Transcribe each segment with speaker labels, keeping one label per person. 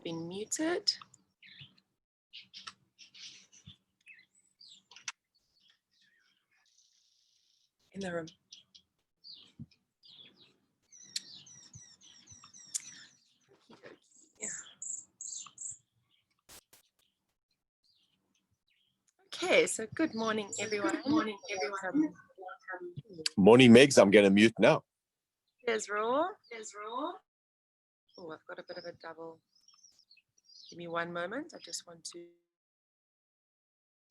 Speaker 1: been muted. In the room. Okay, so good morning, everyone. Good morning, everyone.
Speaker 2: Morning, Megs. I'm going to mute now.
Speaker 1: There's Raw. Oh, I've got a bit of a double. Give me one moment. I just want to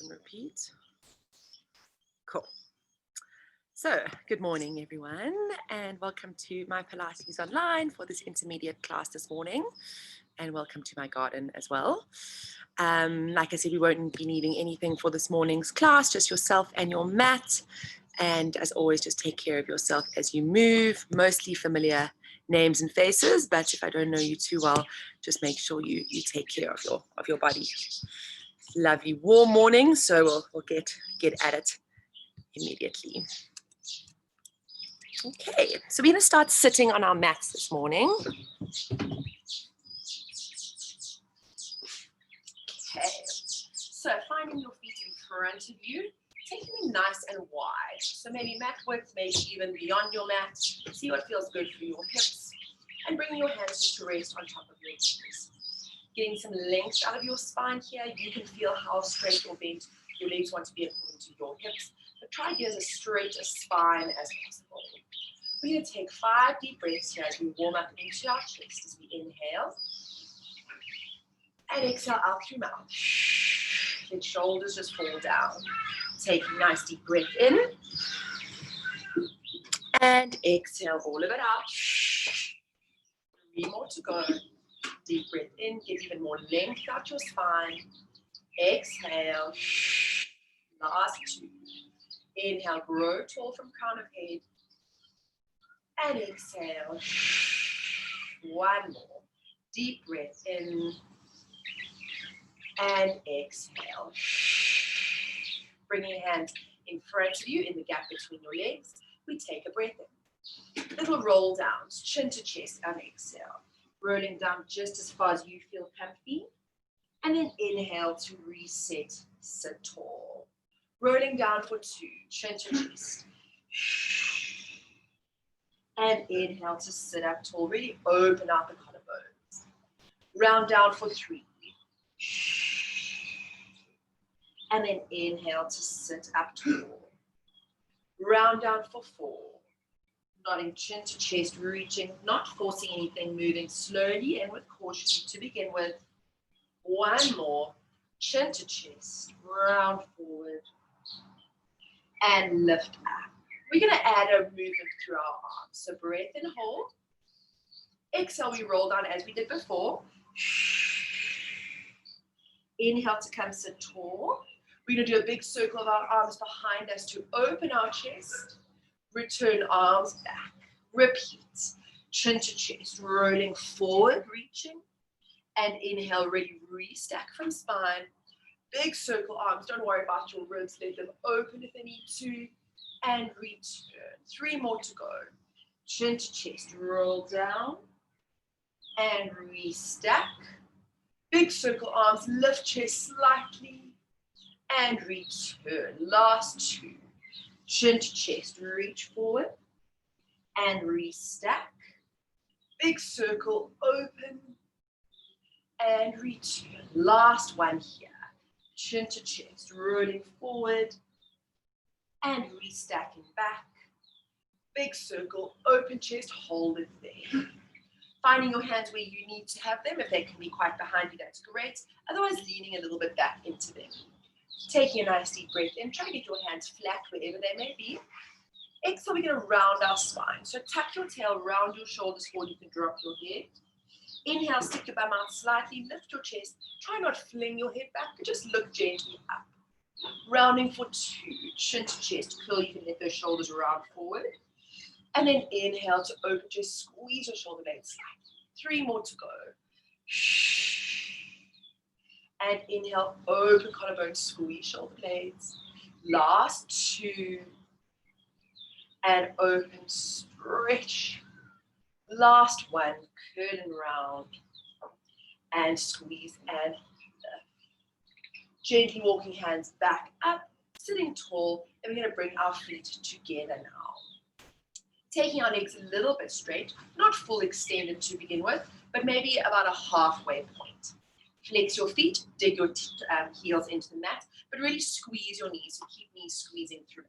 Speaker 1: repeat. Cool. So, good morning, everyone, and welcome to my Pilates online for this intermediate class this morning, and welcome to my garden as well. Like I said, we won't be needing anything for this morning's class, just yourself and your mat. And as always, just take care of yourself as you move. Mostly familiar names and faces, but if I don't know you too well, just make sure you take care of your body. Lovely warm morning, so we'll get at it immediately. Okay, so we're going to start sitting on our mats this morning. Okay, so finding your feet in front of you, taking them nice and wide. So maybe mat width, maybe even beyond your mat. See what feels good for your hips. And bringing your hands to rest on top of your knees. Getting some length out of your spine here. You can feel how straight or bent your legs want to be according to your hips. But try to get as straight a spine as possible. We're going to take 5 deep breaths here as we warm up into our chest as we inhale. And exhale out through mouth. Let shoulders just fall down. Take a nice deep breath in. And exhale all of it out. 3 more to go. Deep breath in. Get even more length out your spine. Exhale. Last 2. Inhale, grow tall from crown of head. And exhale. 1 more. Deep breath in. And exhale. Bringing your hands in front of you in the gap between your legs. We take a breath in. Little roll downs, chin to chest, and exhale. Rolling down just as far as you feel comfy. And then inhale to reset, sit tall. Rolling down for 2, chin to chest. And inhale to sit up tall. Really open out the collarbones. Round down for 3. And then inhale to sit up tall. Round down for 4. Nodding chin to chest, reaching, not forcing anything, moving slowly and with caution to begin with. 1 more. Chin to chest, round forward. And lift up. We're going to add a movement through our arms. So breath in, hold. Exhale, we roll down as we did before. Inhale to come sit tall. We're going to do a big circle of our arms behind us to open our chest. Return arms back. Repeat. Chin to chest, rolling forward, reaching. And inhale, really restack from spine. Big circle arms. Don't worry about your ribs. Let them open if they need to. And return. 3 more to go. Chin to chest, roll down. And restack. Big circle arms, lift chest slightly. And return. Last 2. Chin to chest, reach forward. And restack. Big circle, open. And return. Last 1 here. Chin to chest, rolling forward. And restacking back. Big circle, open chest, hold it there. Finding your hands where you need to have them. If they can be quite behind you, that's great. Otherwise, leaning a little bit back into them. Taking a nice deep breath in. Try to get your hands flat wherever they may be. Exhale, we're going to round our spine. So tuck your tail, round your shoulders forward. You can drop your head. Inhale, stick your bum out slightly. Lift your chest. Try not to fling your head back, but just look gently up. Rounding for 2. Chin to chest. Curl. You can let those shoulders round forward. And then inhale to open, just squeeze your shoulder blades slightly. 3 more to go. And inhale, open collarbone, squeeze shoulder blades. Last 2. And open, stretch. Last 1, curl and round. and squeeze and gently walking hands back up, sitting tall, and we're going to bring our feet together now. Taking our legs a little bit straight, not full extended to begin with, but maybe about a halfway point. Flex your feet, dig your heels into the mat, but really squeeze your knees, so keep knees squeezing throughout.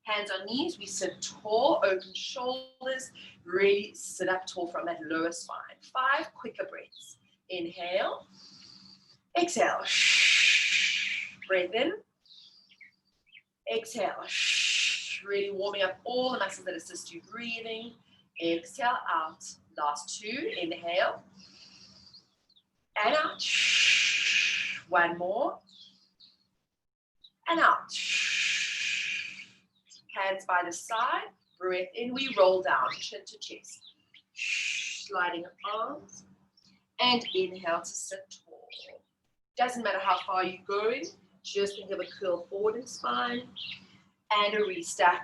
Speaker 1: Hands on knees, we sit tall, open shoulders, really sit up tall from that lower spine. 5 quicker breaths. Inhale, exhale, breathe in, exhale, really warming up all the muscles that assist you breathing. Exhale out, last 2, inhale, and out, 1 more, and out. Hands by the side, breath in, we roll down, chin to chest, sliding arms, and inhale to sit tall. Doesn't matter how far you're going, just think of a curl forward in spine, and a restack.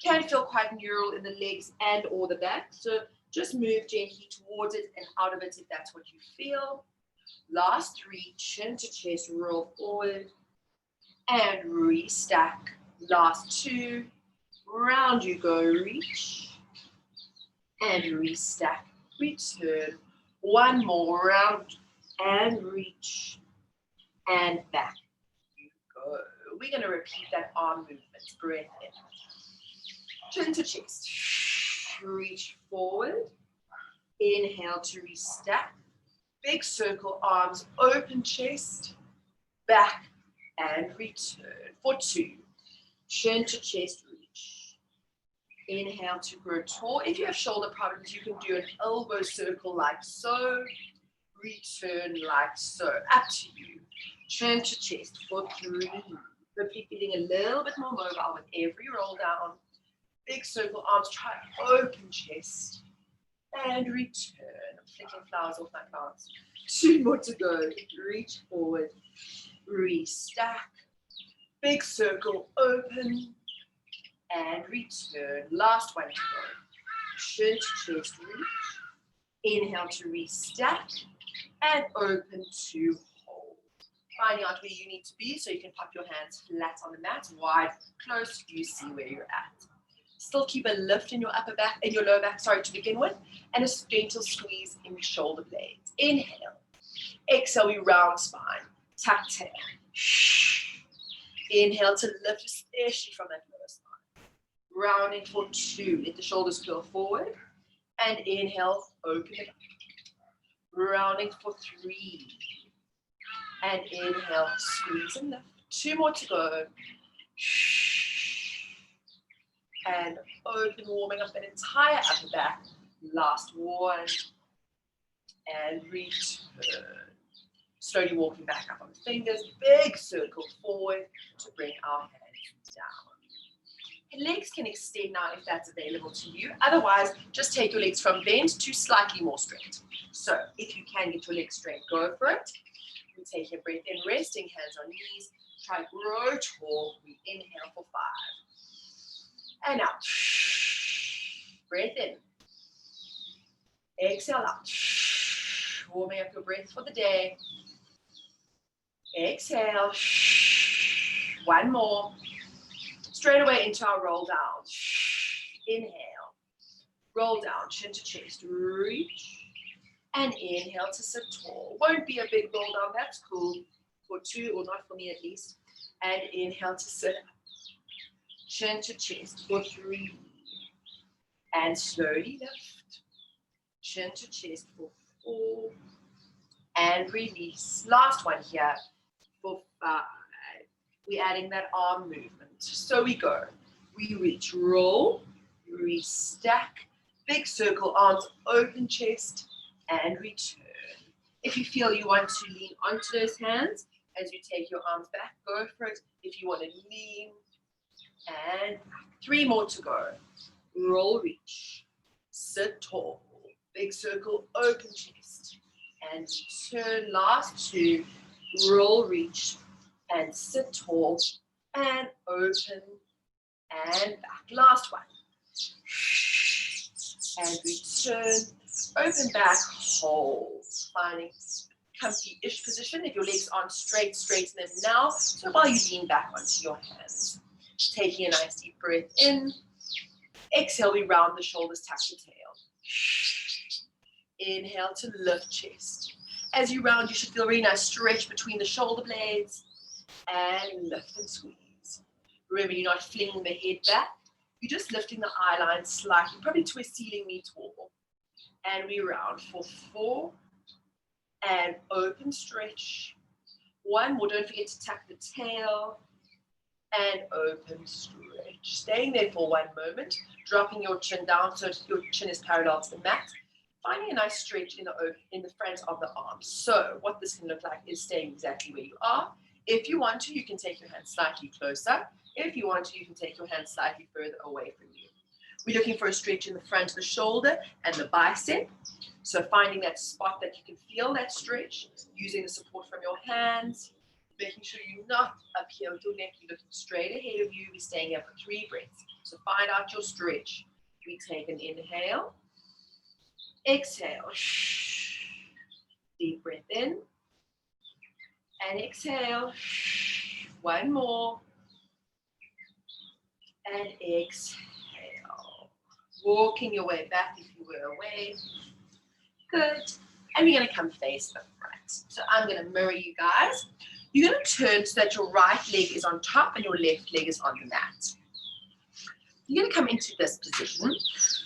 Speaker 1: Can feel quite neural in the legs and or the back, so just move gently towards it and out of it if that's what you feel. Last 3, chin to chest, roll forward, and restack. Last 2, round you go, reach, and restack, return. 1 more, round, and reach, and back you go. We're going to repeat that arm movement. Breath in. Chin to chest. Reach forward. Inhale to restack. Big circle, arms, open chest. Back and return for 2. Chin to chest, reach. Inhale to grow tall. If you have shoulder problems, you can do an elbow circle like so. Return like so. Up to you. Chin to chest for 3. Hopefully feeling a little bit more mobile with every roll down. Big circle, arms, try open chest. And return. I'm flicking flowers off my plants. 2 more to go. Reach forward. Restack. Big circle, open. And return. Last 1 to go. Chin to chest, reach. Inhale to restack. And open to hold. Finding out where you need to be so you can pop your hands flat on the mat, wide, close, you see where you're at. Still keep a lift in your upper back, in your lower back, to begin with, and a gentle squeeze in the shoulder blades. Inhale. Exhale, we round spine. Tuck tail. Inhale to lift, especially from that lower spine. Rounding for 2. Let the shoulders curl forward. And inhale, open it up. Rounding for 3. And inhale, squeeze and lift. 2 more to go. And open, warming up that entire upper back. Last 1. And return. Slowly walking back up on the fingers. Big circle forward to bring our hands down. And legs can extend now if that's available to you. Otherwise, just take your legs from bent to slightly more straight. So if you can get your legs straight, go for it. We take a breath in, resting hands on knees. Try grow tall. We inhale for 5. And out. Breath in. Exhale out. Warming up your breath for the day. Exhale. 1 more. Straight away into our roll down. Inhale. Roll down, chin to chest. Reach. And inhale to sit tall. Won't be a big roll down. That's cool. For 2, or not for me at least. And inhale to sit up. Chin to chest for 3. And slowly lift. Chin to chest for 4. And release. Last 1 here for 5. We're adding that arm movement. So we go. We reach, roll, restack, big circle, arms, open chest, and return. If you feel you want to lean onto those hands as you take your arms back, go for it. If you want to lean, and 3 more to go. Roll, reach, sit tall, big circle, open chest, and return. Last 2, roll, reach, and sit tall, and open, and back. Last 1. And return, open back, hold. Finding comfy-ish position. If your legs aren't straight, straighten them now. So while you lean back onto your hands, taking a nice deep breath in. Exhale, we round the shoulders, tuck the tail. Inhale to lift chest. As you round, you should feel a really nice stretch between the shoulder blades. And lift and squeeze. Remember, you're not flinging the head back. You're just lifting the eye line slightly, probably to a ceiling knee tall. And we round for 4. And open stretch. 1 more, don't forget to tuck the tail. And open stretch. Staying there for 1 moment, dropping your chin down so your chin is parallel to the mat. Finding a nice stretch in the front of the arms. So what this can look like is staying exactly where you are. If you want to, you can take your hand slightly closer. If you want to, you can take your hand slightly further away from you. We're looking for a stretch in the front of the shoulder and the bicep. So finding that spot that you can feel that stretch, using the support from your hands, making sure you're not up here with your neck, you're looking straight ahead of you. We're staying here for 3 breaths. So find out your stretch. We take an inhale. Exhale. Deep breath in. And exhale. 1 more. And exhale. Walking your way back if you were away. Good. And you're going to come face the front. So I'm going to mirror you guys. You're going to turn so that your right leg is on top and your left leg is on the mat. You're going to come into this position.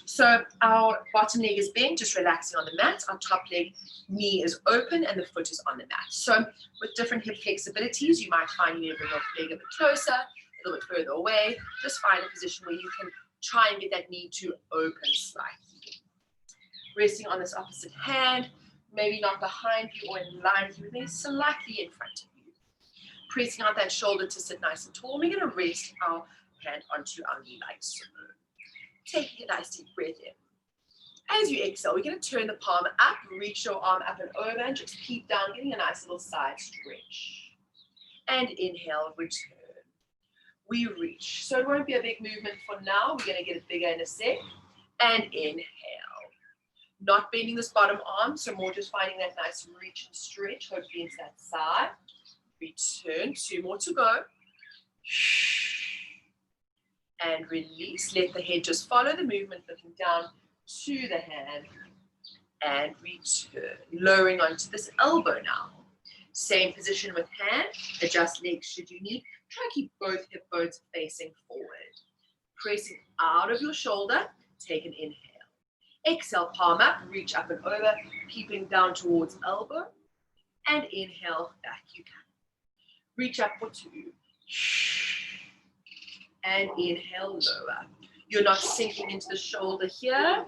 Speaker 1: So our bottom leg is bent, just relaxing on the mat. Our top leg, knee is open and the foot is on the mat. So with different hip flexibilities, you might find you need to bring your leg a bit closer, a little bit further away. Just find a position where you can try and get that knee to open slightly. Resting on this opposite hand, maybe not behind you or in line with you, maybe slightly in front of you. Pressing out that shoulder to sit nice and tall. We're going to rest our hand onto our knee like so. Taking a nice deep breath in. As you exhale, we're going to turn the palm up, reach your arm up and over, and just keep down, getting a nice little side stretch. And inhale, return. We reach. So it won't be a big movement for now. We're going to get it bigger in a sec. And inhale. Not bending this bottom arm, so more just finding that nice reach and stretch, hopefully into that side. Return. 2 more to go. And release. Let the head just follow the movement, looking down to the hand. And return. Lowering onto this elbow now. Same position with hand. Adjust legs should you need. Try to keep both hip bones facing forward. Pressing out of your shoulder. Take an inhale. Exhale, palm up, reach up and over, peeping down towards elbow. And inhale, back you come. Reach up for 2. And inhale, lower. You're not sinking into the shoulder here.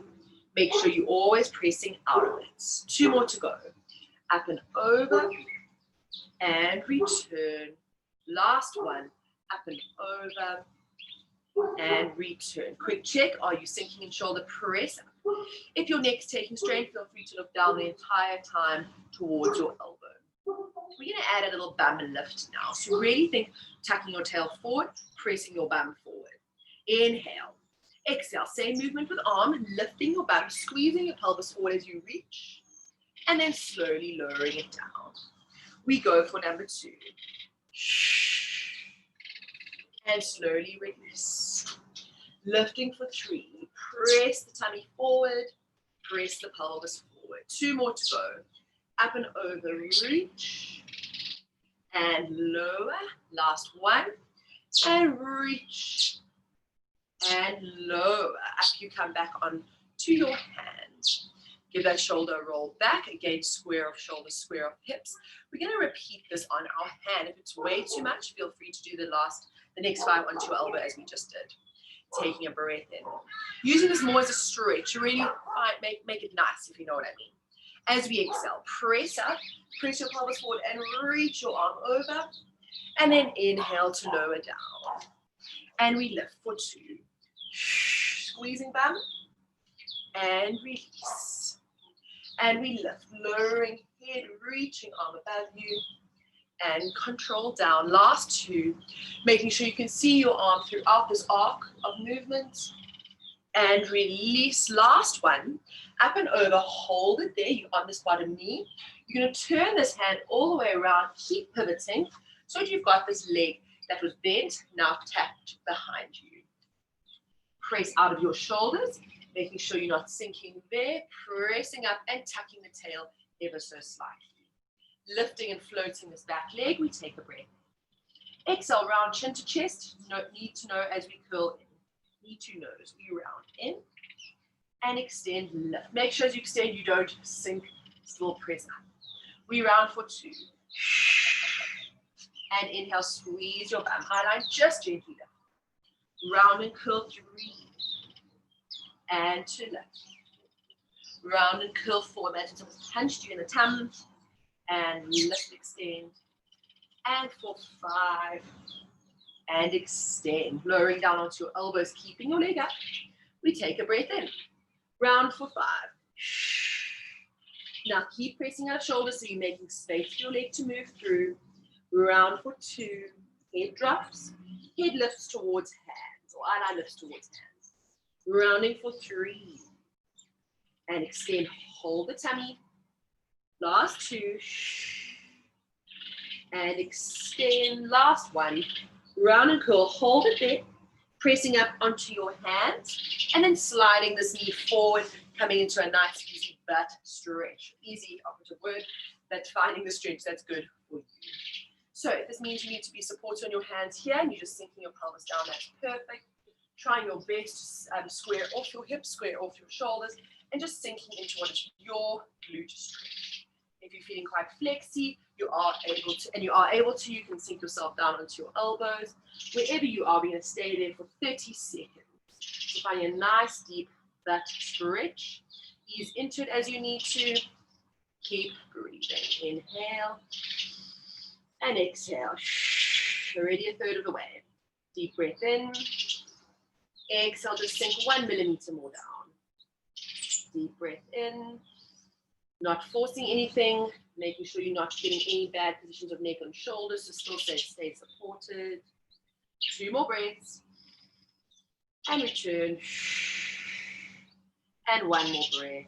Speaker 1: Make sure you're always pressing out of it. 2 more to go. Up and over. And return. Last one. Up and over. And return. Quick check. Are you sinking in shoulder? Press up. If your neck's taking strain, feel free to look down the entire time towards your elbow. We're going to add a little bum lift now. So really think tucking your tail forward, pressing your bum forward. Inhale. Exhale. Same movement with arm, lifting your bum, squeezing your pelvis forward as you reach, and then slowly lowering it down. We go for number 2. And slowly release. Lifting for 3. Press the tummy forward. Press the pelvis forward. 2 more to go. Up and over. Reach. And lower. Last one. And reach. And lower. Up you come back on to your hands. Give that shoulder a roll back. Again, square of shoulders, square of hips. We're going to repeat this on our hand. If it's way too much, feel free to do the next 5 onto your elbow as we just did. Taking a breath in. Using this more as a stretch. Really make it nice, if you know what I mean. As we exhale, press up, press your pelvis forward and reach your arm over. And then inhale to lower down. And we lift for 2. Squeezing bum. And release. And we lift, lowering head, reaching arm above you. And control down. Last 2, making sure you can see your arm throughout this arc of movement. And release. Last one. Up and over. Hold it there. You're on this bottom knee. You're going to turn this hand all the way around. Keep pivoting. So you've got this leg that was bent, now tapped behind you. Press out of your shoulders, making sure you're not sinking there. Pressing up and tucking the tail ever so slightly. Lifting and floating this back leg. We take a breath. Exhale, round chin to chest. No need to know as we curl in. Knee to nose. We round in and extend, lift. Make sure as you extend, you don't sink, still press up. We round for 2. And inhale, squeeze your bum. Highline just gently down. Round and curl 3. And to lift. Round and curl 4. Imagine someone's punched you in the tum. And lift, extend. And for 5. And extend, lowering down onto your elbows, keeping your leg up. We take a breath in. Round for 5. Now keep pressing our shoulders so you're making space for your leg to move through. Round for 2. Head drops. Head lifts towards hands, or eyeliner lifts towards hands. Rounding for 3. And extend, hold the tummy. Last 2. And extend, last 1. Round and curl, hold it there, pressing up onto your hands, and then sliding this knee forward, coming into a nice, easy butt stretch. Easy, operative word, but finding the stretch that's good for you. So this means you need to be supported on your hands here, and you're just sinking your pelvis down. That's perfect. Trying your best to square off your hips, square off your shoulders, and just sinking into what is your glute stretch. If you're feeling quite flexy, you are able to, you can sink yourself down onto your elbows. Wherever you are, we're going to stay there for 30 seconds. So find a nice deep butt stretch. Ease into it as you need to. Keep breathing. Inhale and exhale. Already a third of the way. Deep breath in. Exhale, just sink 1 millimeter more down. Deep breath in. Not forcing anything, making sure you're not getting any bad positions of neck and shoulders, so still stay supported. 2 more breaths. And return. And 1 more breath.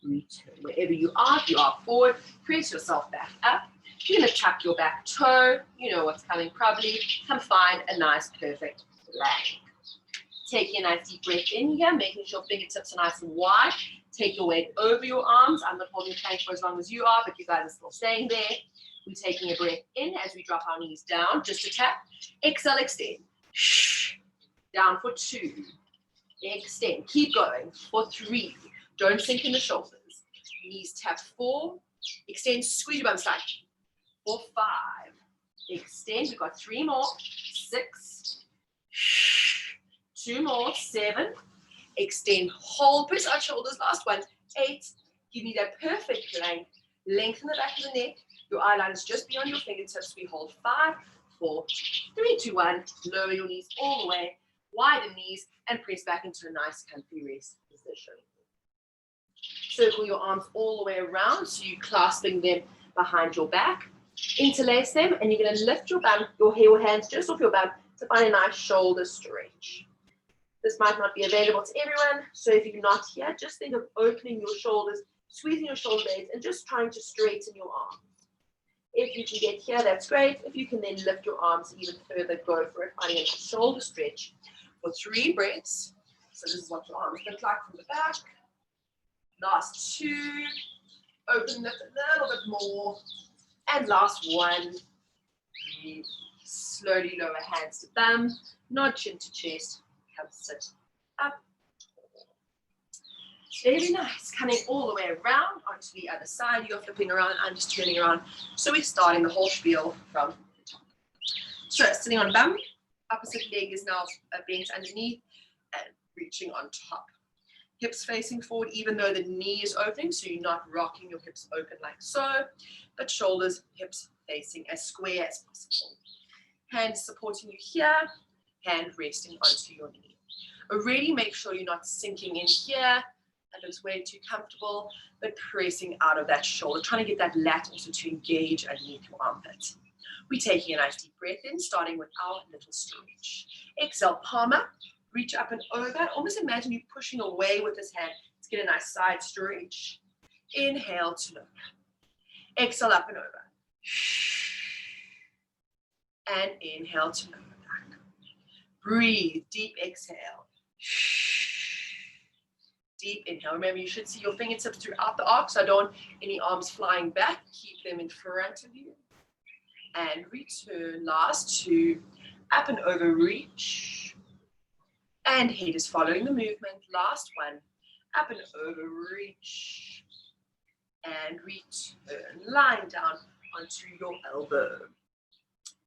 Speaker 1: Return. Wherever you are, if you are forward, press yourself back up. You're going to tuck your back toe. You know what's coming probably. Come find a nice, perfect plank. Taking a nice deep breath in here, making sure fingertips are nice and wide. Take your weight over your arms. I'm not holding the plank for as long as you are, but you guys are still staying there. We're taking a breath in as we drop our knees down, just a tap. Exhale, extend. Down for 2. Extend. Keep going for 3. Don't sink in the shoulders. Knees tap 4. Extend, squeeze your bum slightly. For 5. Extend. We've got 3 more. 6. 2 more. 7. Extend, hold, press our shoulders, last 1, 8, give me that perfect plank, lengthen the back of the neck, your eyeliner is just beyond your fingertips, we hold 5, 4, 3, 2, 1, lower your knees all the way, widen knees, and press back into a nice comfy rest position. Circle your arms all the way around, so you're clasping them behind your back, interlace them, and you're going to lift your bum, your hands just off your bum to find a nice shoulder stretch. This might not be available to everyone, so if you're not here, just think of opening your shoulders, squeezing your shoulder blades, and just trying to straighten your arms. If you can get here, that's great. If you can then lift your arms even further, go for it, finding a shoulder stretch for 3 breaths. So this is what your arms look like from the back. Last 2, open lift a little bit more, and last 1, breathe. Slowly lower hands to bum, nod chin to chest. Come sit up. Very nice. Coming all the way around onto the other side. You're flipping around. I'm just turning around. So we're starting the whole spiel from the top. So sitting on bum. Opposite leg is now bent underneath and reaching on top. Hips facing forward, even though the knee is opening. So you're not rocking your hips open like so. But shoulders, hips facing as square as possible. Hands supporting you here. Hand resting onto your knee. Already make sure you're not sinking in here, that looks way too comfortable, but pressing out of that shoulder, trying to get that lat also to engage underneath your armpit. We're taking a nice deep breath in, starting with our little stretch. Exhale, palm up, Reach up and over. Almost imagine you pushing away with this hand to get a nice side stretch. Inhale to lower. Exhale up and over. And inhale to lower back. Breathe. Deep exhale. Deep inhale. Remember, you should see your fingertips throughout the arc, so I don't want any arms flying back. Keep them in front of you. And return. Last two. Up and over, reach. And head is following the movement. Last one. Up and over, reach. And return. Lying down onto your elbow.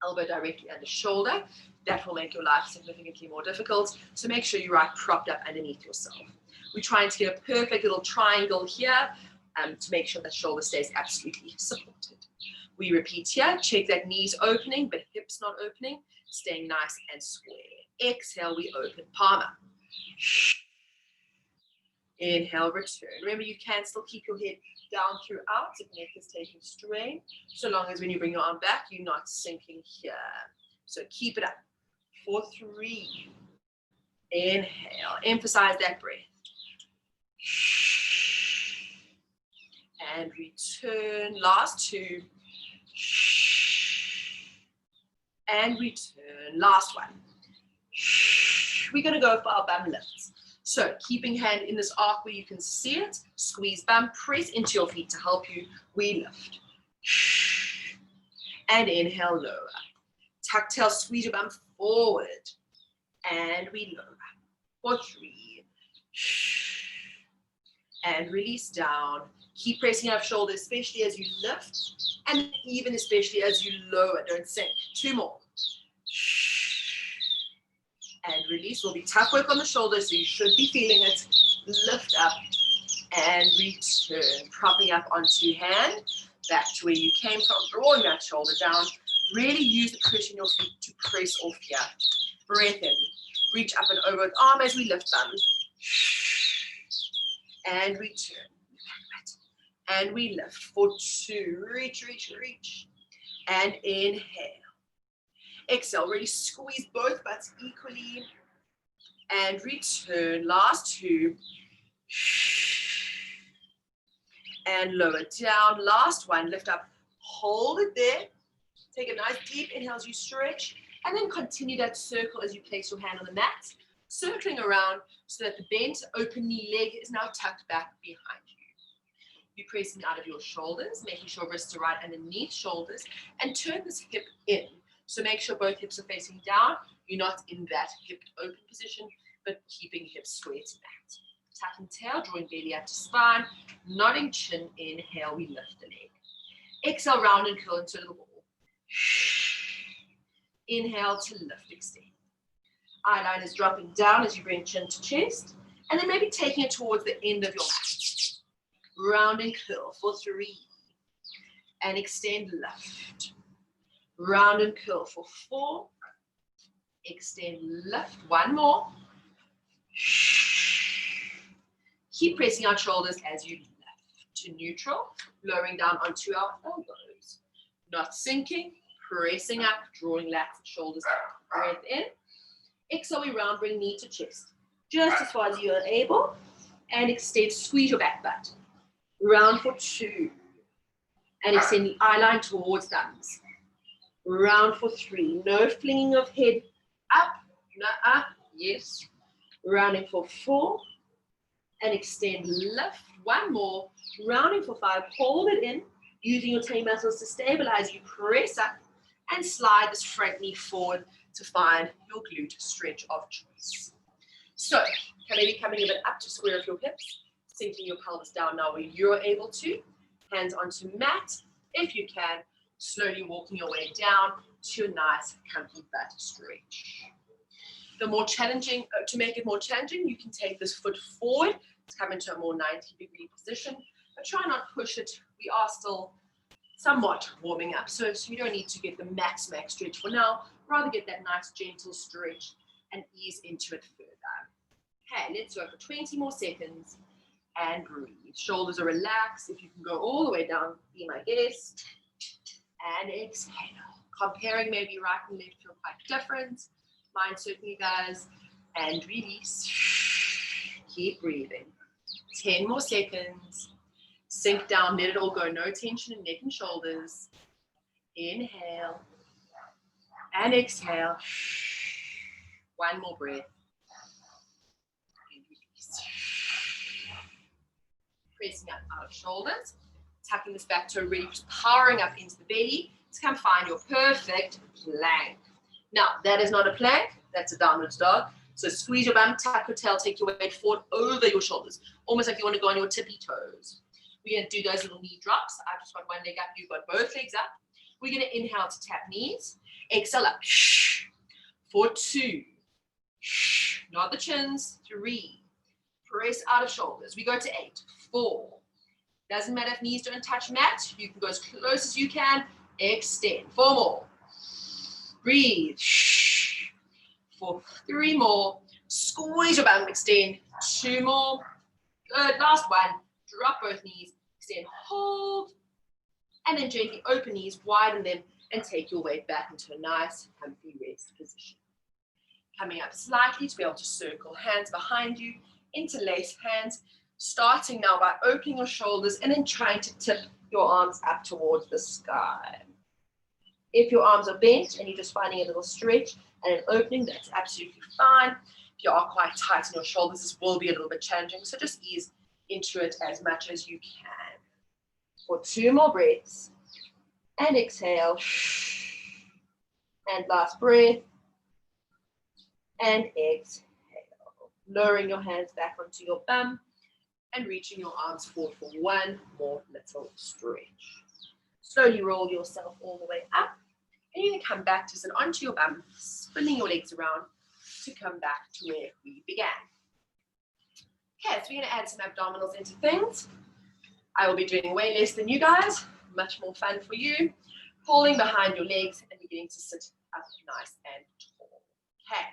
Speaker 1: Elbow directly under shoulder. That will make your life significantly more difficult. So make sure you're right propped up underneath yourself. We're trying to get a perfect little triangle here to make sure that shoulder stays absolutely supported. We repeat here. Check that knees opening, but hips not opening. Staying nice and square. Exhale, we open palm up. Inhale, return. Remember, you can still keep your head down throughout if neck is taking strain, so long as when you bring your arm back, you're not sinking here. So keep it up. For 3. Inhale. Emphasize that breath. And return. Last 2. And return. Last one. We're going to go for our bum lifts. So keeping hand in this arc where you can see it, squeeze bum, press into your feet to help you. We lift. And inhale, lower. Tuck tail, squeeze your bum forward. And we lower. For 3. And release down. Keep pressing up shoulders, especially as you lift, and even especially as you lower. Don't sink. 2 more. And release. Will be tough work on the shoulders, so you should be feeling it. Lift up and return. Propping up onto hand. Back to where you came from. Drawing that shoulder down. Really use the pressure in your feet to press off here. Breath in. Reach up and over with arm as we lift them. And return. And we lift for 2. Reach, reach, reach. And inhale. Exhale. Really squeeze both butts equally. And return. Last 2. And lower down. Last one. Lift up. Hold it there. Take a nice deep inhale as you stretch. And then continue that circle as you place your hand on the mat. Circling around so that the bent open knee leg is now tucked back behind you. You're pressing out of your shoulders, making sure wrists are right underneath shoulders, and turn this hip in. So make sure both hips are facing down. You're not in that hip open position, but keeping hips square to mat. Tucking tail, drawing belly up to spine, nodding chin. Inhale, we lift the leg. Exhale, round and curl into a little ball. Inhale to lift, extend. Eye line is dropping down as you bring chin to chest, and then maybe taking it towards the end of your mat. Round and curl for 3. And extend, lift. Round and curl for 4. Extend, lift. 1 more. Keep pressing our shoulders as you lift to neutral, lowering down onto our elbows. Not sinking, pressing up, drawing lats and shoulders up. Breath in. Exhale, we round, bring knee to chest. Just as far as you are able. And extend, squeeze your back butt. Round for 2. And extend the eye line towards thumbs. Round for 3. No flinging of head up. Nuh-uh. Yes. Rounding for 4. And extend, lift. 1 more. Rounding for 5. Hold it in. Using your tummy muscles to stabilize. You press up and slide this front knee forward to find your glute stretch of choice. So, maybe coming a bit up to square of your hips. Sinking your pelvis down now where you're able to. Hands onto mat, if you can. Slowly walking your way down to a nice, comfy butt stretch. The more challenging, to make it more challenging, you can take this foot forward to come into a more 90-degree position, but try not push it. We are still somewhat warming up, so you don't need to get the max stretch for now. Rather get that nice, gentle stretch and ease into it further. Okay, let's go for 20 more seconds. And breathe. Shoulders are relaxed. If you can go all the way down, be my guest. And exhale. Comparing maybe right and left feel quite different. Mine certainly does. and release. Keep breathing. 10 more seconds. Sink down, let it all go. No tension in neck and shoulders. Inhale and exhale. One more breath. And release. Pressing up out of shoulders. Tucking this back toe, really just powering up into the belly to come find your perfect plank. Now, that is not a plank, that's a downward dog. So squeeze your bum, tuck your tail, take your weight forward over your shoulders, almost like you want to go on your tippy toes. We're going to do those little knee drops. I've just got one leg up, you've got both legs up. We're going to inhale to tap knees, exhale up, for 2, nod the chins, 3, press out of shoulders. We go to 8, 4, doesn't matter if knees don't touch mat, you can go as close as you can, extend, 4 more, breathe, for 3 more, squeeze your bum, extend, 2 more, good, last one, drop both knees, extend, hold, and then gently open knees, widen them, and take your weight back into a nice, comfy rest position. Coming up slightly to be able to circle hands behind you, interlace hands, starting now by opening your shoulders and then trying to tip your arms up towards the sky. If your arms are bent and you're just finding a little stretch and an opening, that's absolutely fine. If you are quite tight in your shoulders, this will be a little bit challenging, so just ease into it as much as you can. For 2 more breaths, and exhale, and last breath, and exhale. Lowering your hands back onto your bum, and reaching your arms forward for 1 more little stretch. Slowly roll yourself all the way up, and you're going to come back to sit onto your bum, spinning your legs around to come back to where we began. Okay, so we're going to add some abdominals into things. I will be doing way less than you guys, much more fun for you. Pulling behind your legs and beginning to sit up nice and tall. Okay,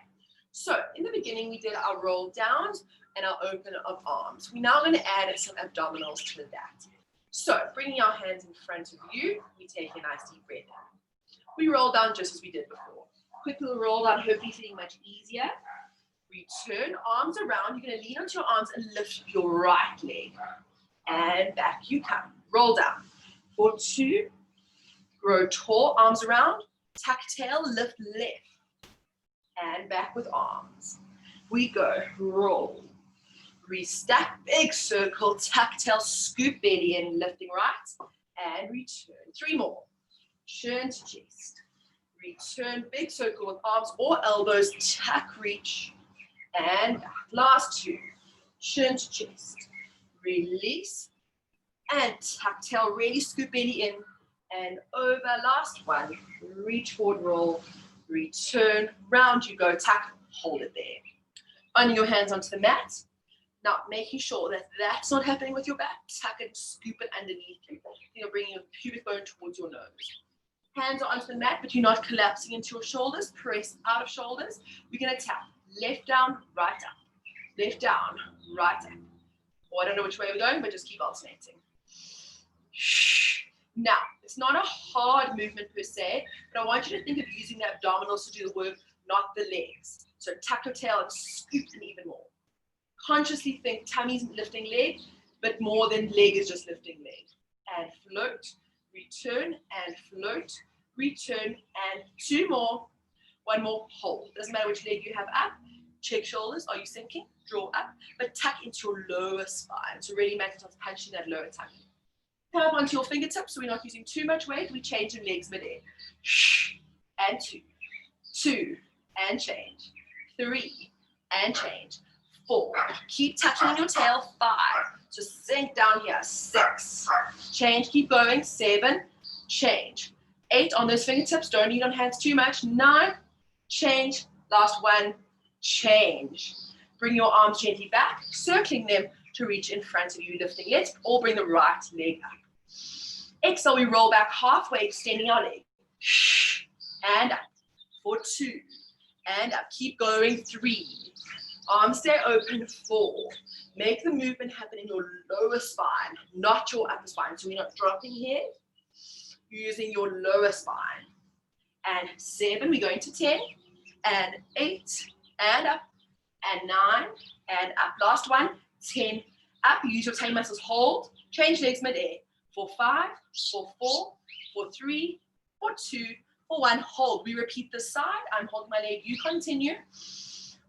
Speaker 1: so in the beginning we did our roll downs and our open of arms. We're now going to add some abdominals to that. So bringing our hands in front of you, we take a nice deep breath in. We roll down just as we did before. Quick little roll down, hopefully feeling much easier. Return arms around. You're going to lean onto your arms and lift your right leg. And back you come. Roll down. For 2, grow tall, arms around. Tuck tail, lift left. And back with arms. We go. Roll. Restack, big circle, tuck tail, scoop belly in, lifting right. And return. 3 more. Turn to chest. Return, big circle with arms or elbows, tuck, reach. And back. Last 2. Turn to chest. Release. And tuck tail, really scoop belly in. And over. Last 1. Reach forward, roll. Return. Round you go. Tuck. Hold it there. On your hands onto the mat. Now, making sure that that's not happening with your back. Tuck it, scoop it underneath you. You're bringing your pubic bone towards your nose. Hands are onto the mat, but you're not collapsing into your shoulders. Press out of shoulders. We're going to tap left down, right up. Left down, right up. Or I don't know which way we're going, but just keep alternating. Now, it's not a hard movement per se, but I want you to think of using the abdominals to do the work, not the legs. So tuck your tail and scoop them even more. Consciously think tummy's lifting leg, but more than leg is just lifting leg. And float, return, and float, return, and 2 more. 1 more, hold. Doesn't matter which leg you have up. Check shoulders. Are you sinking? Draw up, but tuck into your lower spine. So really make yourself punching that lower tummy. Come up onto your fingertips, so we're not using too much weight. We change your legs mid-air. And 2. 2, and change. 3, and change. 4. Keep tucking in your tail. 5. So sink down here. 6. Change. Keep going. 7. Change. 8 on those fingertips. Don't lean on hands too much. 9. Change. Last 1. Change. Bring your arms gently back, circling them to reach in front of you, lifting. Let's all bring the right leg up. Exhale, we roll back halfway, extending our leg. And up. For 2. And up. Keep going. 3. Arms stay open. 4. Make the movement happen in your lower spine, not your upper spine. So we're not dropping here. You're using your lower spine. And 7, we're going to 10. And 8. And up. and 9, and up. Last one, 10, up. Use your tail muscles, hold, change legs mid-air. For 5, for 4, for 3, for 2, for 1, hold. We repeat this side. I'm holding my leg, you continue.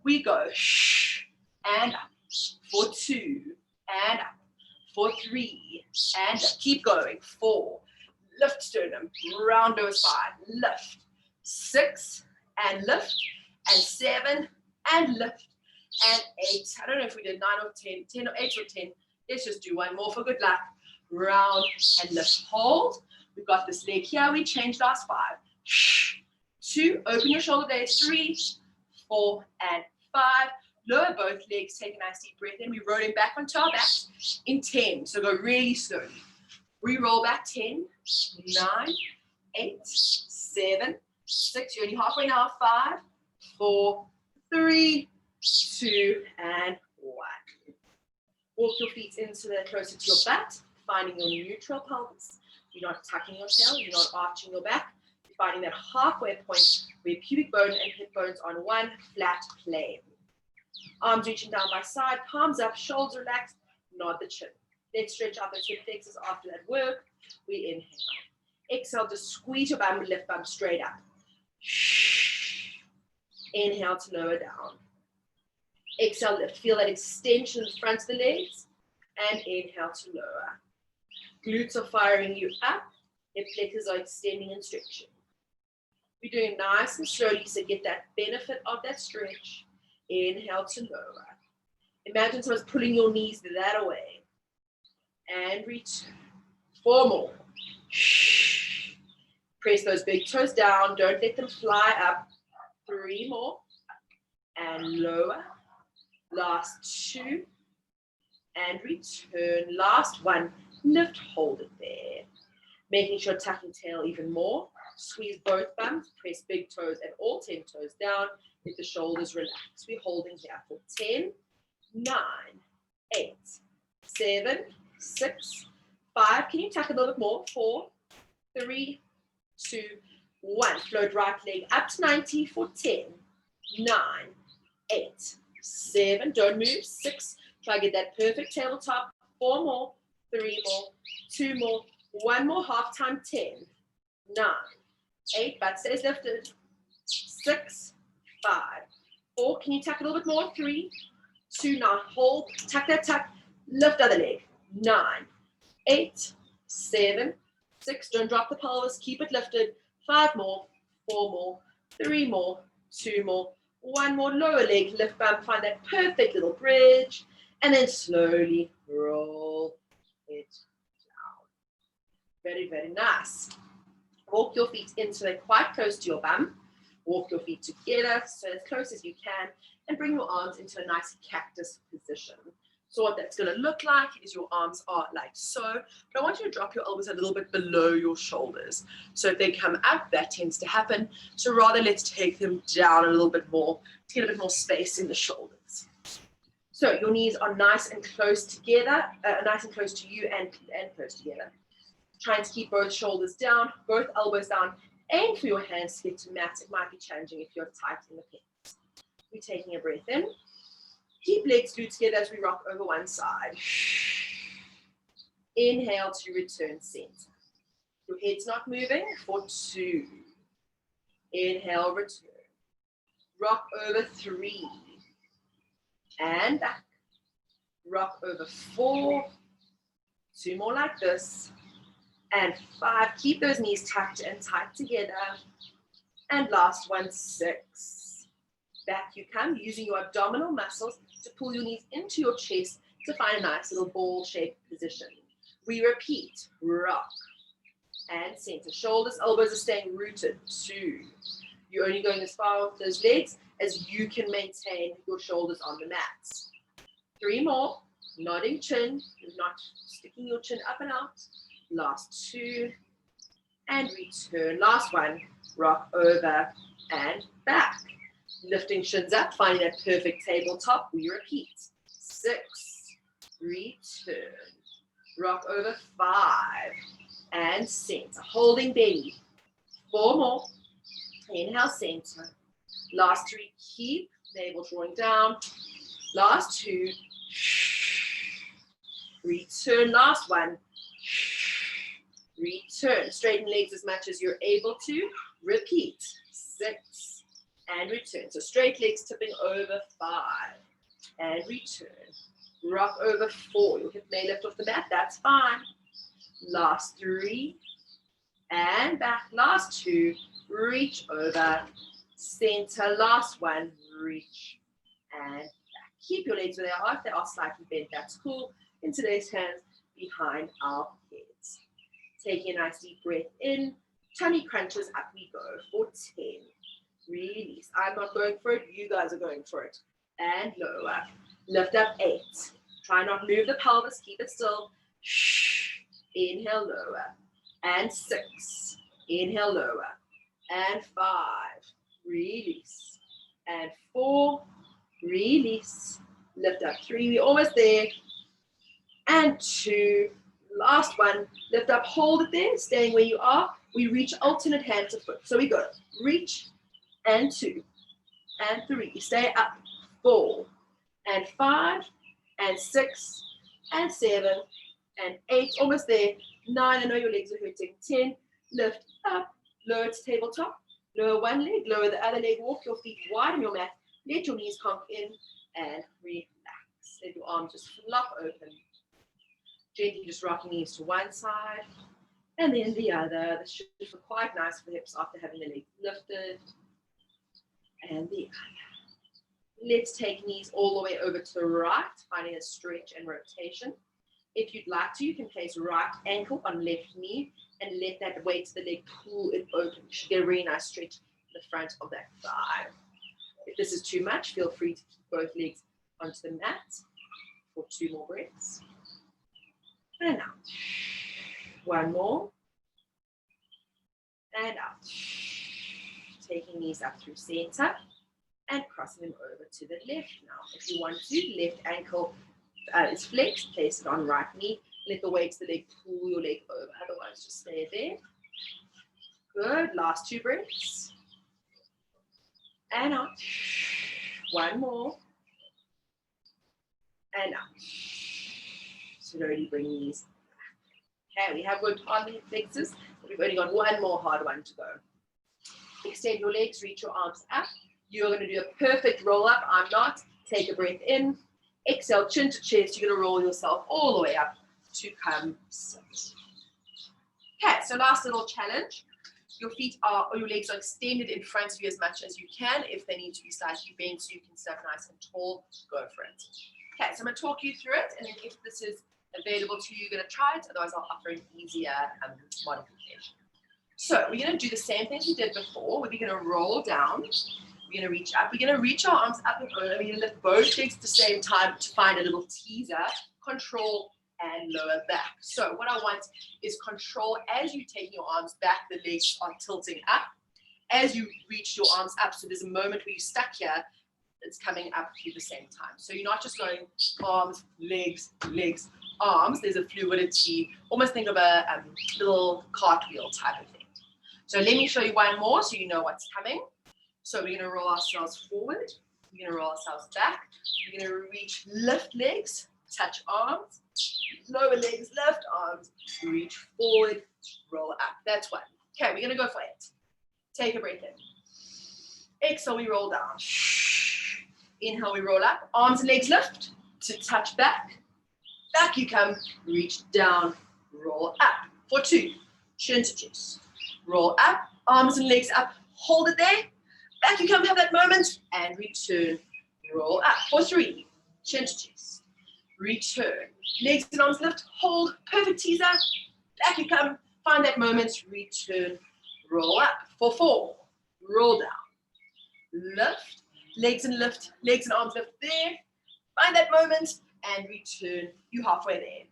Speaker 1: We go, and up. For 2, and up. For 3, and up. Keep going. 4, lift sternum, round over 5, lift. 6, and lift, and 7, and lift, and 8. I don't know if we did 9 or 10, 10 or 8 or 10. Let's just do one more for good luck. Round and lift, hold. We've got this leg here. We changed last 5. 2, open your shoulder blades. 3, 4, and 5. Lower both legs. Take a nice deep breath in. We roll it back onto our back in 10. So go really slowly. We roll back 10, 9, 8, 7, 6. You're only halfway now. 5, 4, 3, 2, and 1. Walk your feet into the closer to your butt, finding your neutral pelvis. You're not tucking your tail, you're not arching your back. You're finding that halfway point where pubic bone and hip bones on one flat plane. Arms reaching down by side, palms up, shoulders relaxed, nod the chin. Let's stretch out those hip flexors after that work. We inhale. Exhale, just squeeze your bum, lift bum straight up. Inhale to lower down. Exhale, lift. Feel that extension in the front of the legs. And inhale to lower. Glutes are firing you up. Hip flexors are extending and stretching. We're doing nice and slowly so get that benefit of that stretch. Inhale to lower. Imagine someone's pulling your knees that away. And return. 4 more. Press those big toes down. Don't let them fly up. 3 more. And lower. Last 2. And return. Last 1. Lift, hold it there. Making sure tucking tail even more. Squeeze both bums. Press big toes and all 10 toes down. Let the shoulders relax. We're holding here for 10, 9, 8, 7, 6, 5. Can you tuck a little bit more? 4, 3, 2, 1. Float right leg up to 90 for 10, 9, 8, 7. Don't move. 6. Try to get that perfect tabletop. 4 more. 3 more. 2 more. 1 more. Half time. 10, 9, 8. Butt stays lifted. 6, 5, 4. Can you tuck a little bit more? 3, 2. Now hold. Tuck that tuck. Lift other leg. 9, 8, 7, 6. Don't drop the pelvis. Keep it lifted. 5 more. 4 more. 3 more. 2 more. 1 more. Lower leg. Lift bum. Find that perfect little bridge. And then slowly roll it down. Very, very nice. Walk your feet into it quite close to your bum. Walk your feet together, so as close as you can, and bring your arms into a nice cactus position. So what that's going to look like is your arms are like so, but I want you to drop your elbows a little bit below your shoulders. So if they come up, that tends to happen. So rather, let's take them down a little bit more to get a bit more space in the shoulders. So your knees are nice and close together, nice and close to you and close together. Trying to keep both shoulders down, both elbows down. Aim for your hands to get to mat. It might be challenging if you're tight in the pecs. We're taking a breath in. Keep legs glued together as we rock over one side. Inhale to return center. Your head's not moving for 2. Inhale, return. Rock over 3. And back. Rock over 4. 2 more like this. And 5, keep those knees tucked and tight together. And last one, 6. Back you come, using your abdominal muscles to pull your knees into your chest to find a nice little ball-shaped position. We repeat, rock and center. Shoulders, elbows are staying rooted. 2. You're only going as far with those legs as you can maintain your shoulders on the mat. 3 more, nodding chin. You're not sticking your chin up and out. Last 2, and return. Last 1, rock over and back. Lifting shins up, finding that perfect tabletop. We repeat. 6, return. Rock over 5, and center. Holding belly. 4 more. Inhale, center. Last 3, keep navel drawing down. Last two. Return, last one. Return. Straighten legs as much as you're able to. Repeat. 6 and return. So straight legs tipping over 5 and return. Rock over 4. Your hip may lift off the mat. That's fine. Last 3 and back. Last 2. Reach over. Center. Last 1. Reach and back. Keep your legs where they are. If they are slightly bent, that's cool. Into those hands behind our heads. Taking a nice deep breath in. Tummy crunches, up we go for 10. Release. I'm not going for it. You guys are going for it. And lower. Lift up 8. Try not move the pelvis. Keep it still. Inhale, lower. And 6. Inhale, lower. And 5. Release. And 4. Release. Lift up 3. We're almost there. And 2. Last 1. Lift up. Hold it there. Staying where you are. We reach alternate hand to foot. So we go reach and 2 and 3. Stay up. 4 and 5 and 6 and 7 and 8. Almost there. 9. I know your legs are hurting. 10. Lift up. Lower to tabletop. Lower one leg. Lower the other leg. Walk your feet wide on your mat. Let your knees conk in and relax. Let your arms just flop open. Gently just rocking knees to one side. And then the other. This should feel quite nice for the hips after having the legs lifted. And the other. Let's take knees all the way over to the right, finding a stretch and rotation. If you'd like to, you can place right ankle on left knee and let that weight to the leg pull it open. You should get a really nice stretch in the front of that thigh. If this is too much, feel free to keep both legs onto the mat for 2 more breaths. And out. 1 more. And out. Taking knees up through center and crossing them over to the left now. If you want to, left ankle is flexed, place it on right knee. Let the weight of the leg pull your leg over. Otherwise, just stay there. Good. Last 2 breaths. And out. 1 more. And out. Slowly bring knees back. Okay, we have worked on the hip flexors, but we've only got 1 more hard one to go. Extend your legs, reach your arms up. You're going to do a perfect roll up. I'm not. Take a breath in. Exhale, chin to chest. You're going to roll yourself all the way up to come sit. Okay, so last little challenge. Your feet are, or your legs are extended in front of you as much as you can. If they need to be slightly bent so you can sit nice and tall, go for it. Okay, so I'm going to talk you through it, and then if this is available to you, you're going to try it. Otherwise, I'll offer an easier modification. So we're going to do the same thing we did before. We're going to roll down. We're going to reach up. We're going to reach our arms up and over. We're going to lift both legs at the same time to find a little teaser, control, and lower back. So what I want is control as you take your arms back, the legs are tilting up. As you reach your arms up, so there's a moment where you're stuck here, it's coming up at the same time. So you're not just going arms, legs, legs, arms. There's a fluidity. Almost think of a little cartwheel type of thing. So let me show you 1 more so you know what's coming. So we're going to roll ourselves forward. We're going to roll ourselves back. We're going to reach, lift legs, touch arms, lower legs, lift arms, reach forward, roll up. That's 1. Okay, we're going to go for it. Take a breath in. Exhale, we roll down. Inhale, we roll up. Arms and legs lift to touch back. Back you come, reach down, roll up. For 2, chin to chest. Roll up, arms and legs up, hold it there. Back you come, have that moment, and return, roll up. For 3, chin to chest. Return, legs and arms lift, hold, perfect teaser. Back you come, find that moment, return, roll up. For 4, roll down. Lift, legs and arms lift there. Find that moment, and return. You halfway there.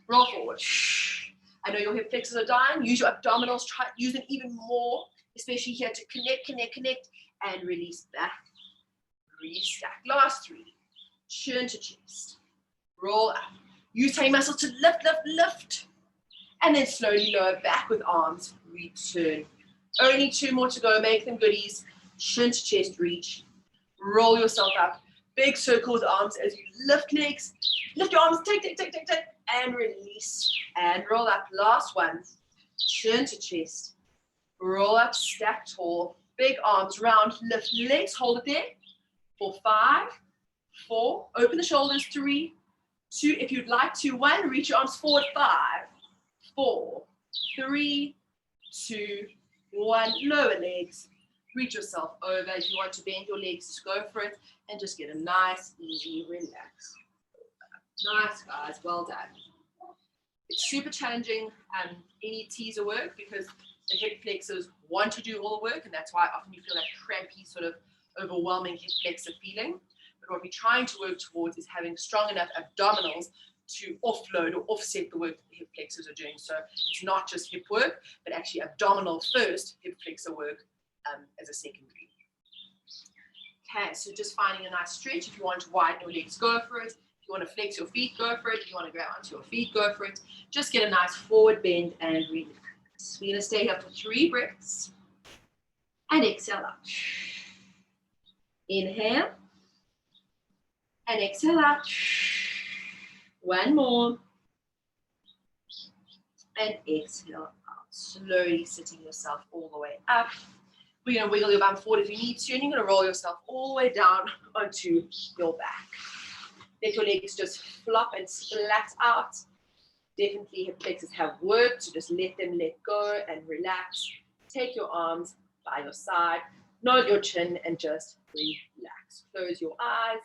Speaker 1: Roll forward. I know your hip flexors are dying. Use your abdominals. Try use them even more, especially here to connect, and release back. Restack. Last 3. Chin to chest. Roll up. Use tummy muscles to lift. And then slowly lower back with arms. Return. Only 2 more to go. Make them goodies. Chin to chest, reach. Roll yourself up. Big circle with arms as you lift legs. Lift your arms, take, and release. And roll up. Last one. Turn to chest. Roll up, stack tall. Big arms round, lift legs, hold it there. For 5, 4, open the shoulders, 3, 2, if you'd like to, 1, reach your arms forward, 5, 4, 3, 2, 1, lower legs, reach yourself over. If you want to bend your legs, just go for it, and just get a nice, easy, relax. Nice, guys, well done. It's super challenging, any teaser work, because the hip flexors want to do all the work, and that's why often you feel that crampy, sort of overwhelming hip flexor feeling. But what we're trying to work towards is having strong enough abdominals to offload or offset the work that the hip flexors are doing. So it's not just hip work, but actually abdominal first, hip flexor work as a secondary. Okay, so just finding a nice stretch. If you want to widen your legs, go for it. If you want to flex your feet, go for it. If you want to grab onto your feet, go for it. Just get a nice forward bend and relax. We're going to stay here for 3 breaths. And exhale out. Inhale. And exhale out. 1 more. And exhale out. Slowly sitting yourself all the way up. We're going to wiggle your bum forward if you need to. And you're going to roll yourself all the way down onto your back. Let your legs just flop and splat out. Definitely hip flexors have worked, so just let them let go and relax. Take your arms by your side, nod your chin, and just relax. Close your eyes.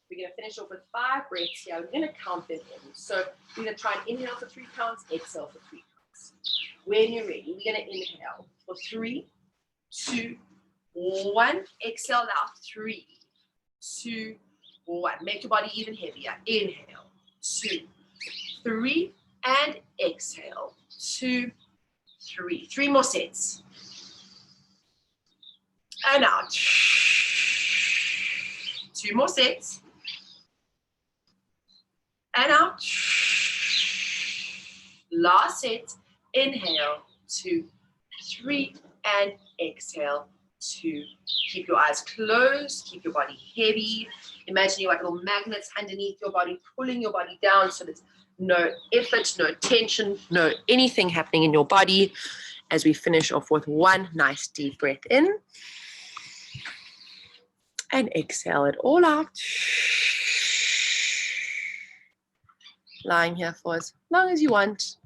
Speaker 1: We're going to finish off with 5 breaths here. We're going to count them in. So we're going to try and inhale for 3 counts, exhale for 3 counts. When you're ready, we're going to inhale for 3, 2, 1. Exhale out. 3, 2, 1. Make your body even heavier. Inhale. 2, 3. And exhale, 2, 3. 3 more sets. And out. 2 more sets. And out. Last set. Inhale, 2, 3. And exhale, 2. Keep your eyes closed. Keep your body heavy. Imagine you're like little magnets underneath your body, pulling your body down so that no effort, no tension, no anything happening in your body, as we finish off with 1 nice deep breath in. And exhale it all out. Lying here for as long as you want.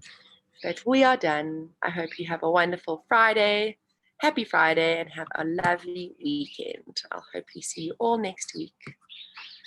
Speaker 1: But we are done. I hope you have a wonderful Friday. Happy Friday, and have a lovely weekend. I'll hopefully see you all next week.